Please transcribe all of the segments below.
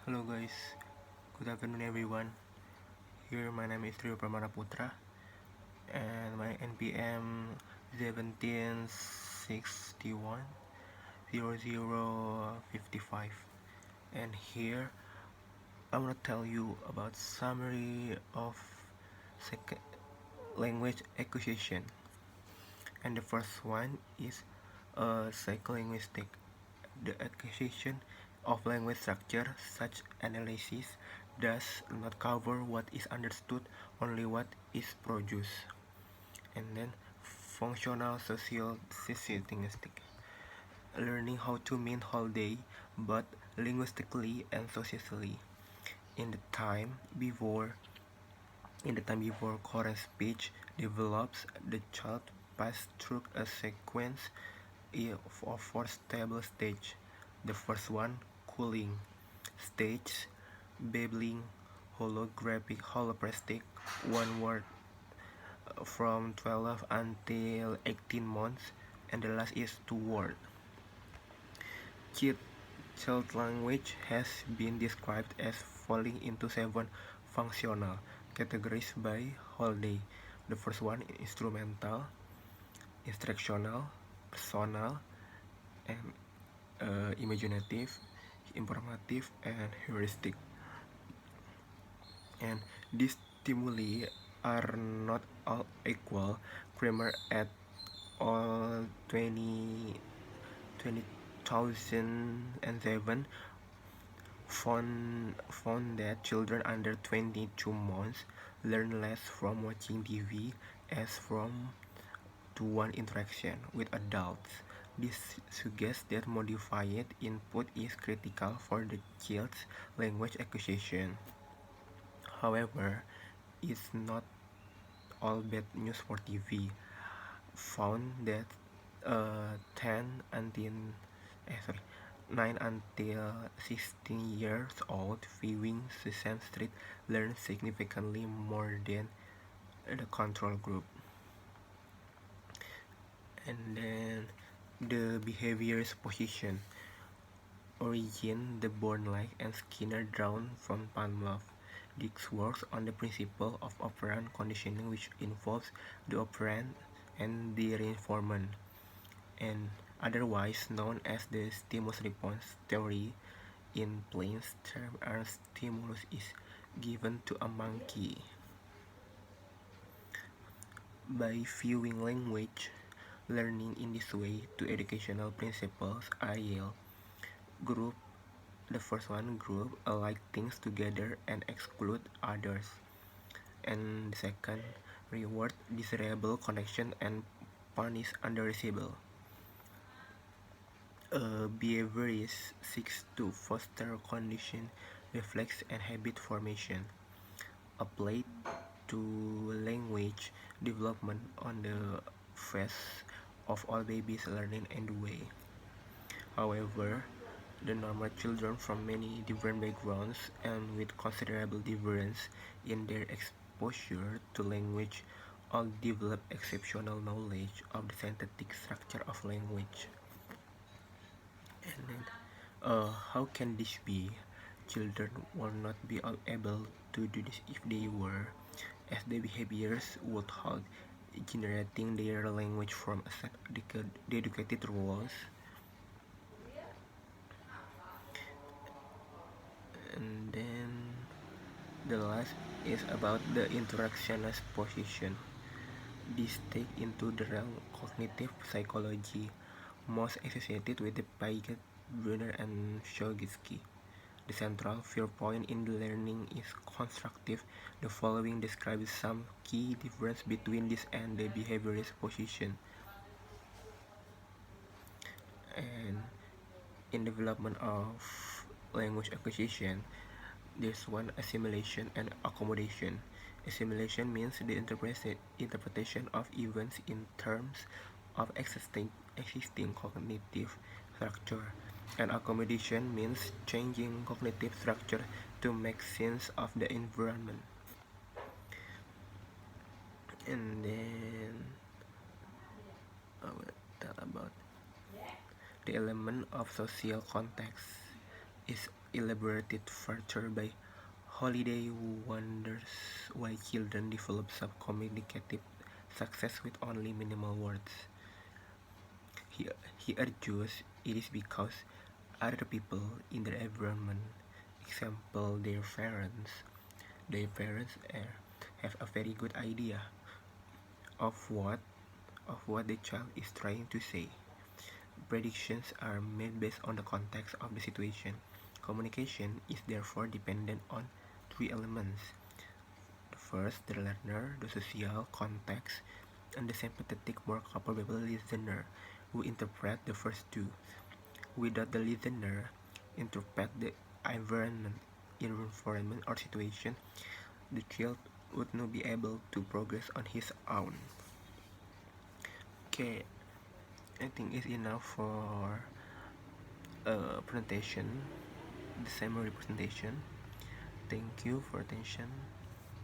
Hello guys, good afternoon everyone. Here my name is Trio Pramana Putra and my NPM 1761 0055, and here I want to tell you about summary of second language acquisition. And the first one is psycholinguistic. The acquisition of language structure, such analysis does not cover what is understood, only what is produced. And then functional social linguistic, learning how to mean whole day, but linguistically and socially. In the time before current speech develops, the child passes through a sequence of four stable stages. The first one, cooling stage, babbling, holographic, one word from 12 until 18 months, and the last is two word. Child language has been described as falling into seven functional categories by Holiday. The first one, instrumental, instructional, personal, and imaginative, informative, and heuristic. And these stimuli are not all equal. Kramer et al. 2007 found that children under 22 months learn less from watching TV as from one interaction with adults. This suggests that modified input is critical for the child's language acquisition. However, it's not all bad news for TV. Found that 10 until 9 until 16 years old viewing Sesame Street learn significantly more than the control group. And then the behavior's position, origin, the born-like, and Skinner drawn from Pavlov. This works on the principle of operant conditioning, which involves the operand and the reinforcement, and otherwise known as the stimulus-response theory. In plain terms, a stimulus is given to a monkey. By viewing language learning in this way, two educational principles are yield. Group The first one, group alike things together and exclude others. And the second, reward desirable connection and punish undesirable. Behaviorist seeks to foster condition, reflex, and habit formation applied to language development on the phase of all babies learning anyway. However, the normal children from many different backgrounds and with considerable difference in their exposure to language all develop exceptional knowledge of the synthetic structure of language. And then, how can this be? Children will not be able to do this if they were, as the behaviors would hold, generating their language from a set of dedicated rules. And then the last is about the interactionist position. This take into the realm cognitive psychology, most associated with the Piaget, Brunner, and Vygotsky. The central viewpoint in the learning is constructive. The following describes some key difference between this and the behaviorist position. And in development of language acquisition, there's one, assimilation and accommodation. Assimilation means the interpretation of events in terms of existing cognitive structure, and accommodation means changing cognitive structure to make sense of the environment. And then I will tell about the element of social context is elaborated further by Holiday, who wonders why children develop subcommunicative success with only minimal words. He, he argues it is because other people in their environment, example their parents have a very good idea of what the child is trying to say. Predictions are made based on the context of the situation. Communication is therefore dependent on three elements. The first, the learner, the social context, and the sympathetic, more capable listener who interpret the first two. Without the listener interpret the environment or situation, the child would not be able to progress on his own. Okay, I think it's enough for presentation, the summary presentation. Thank you for attention.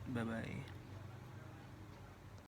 Bye bye.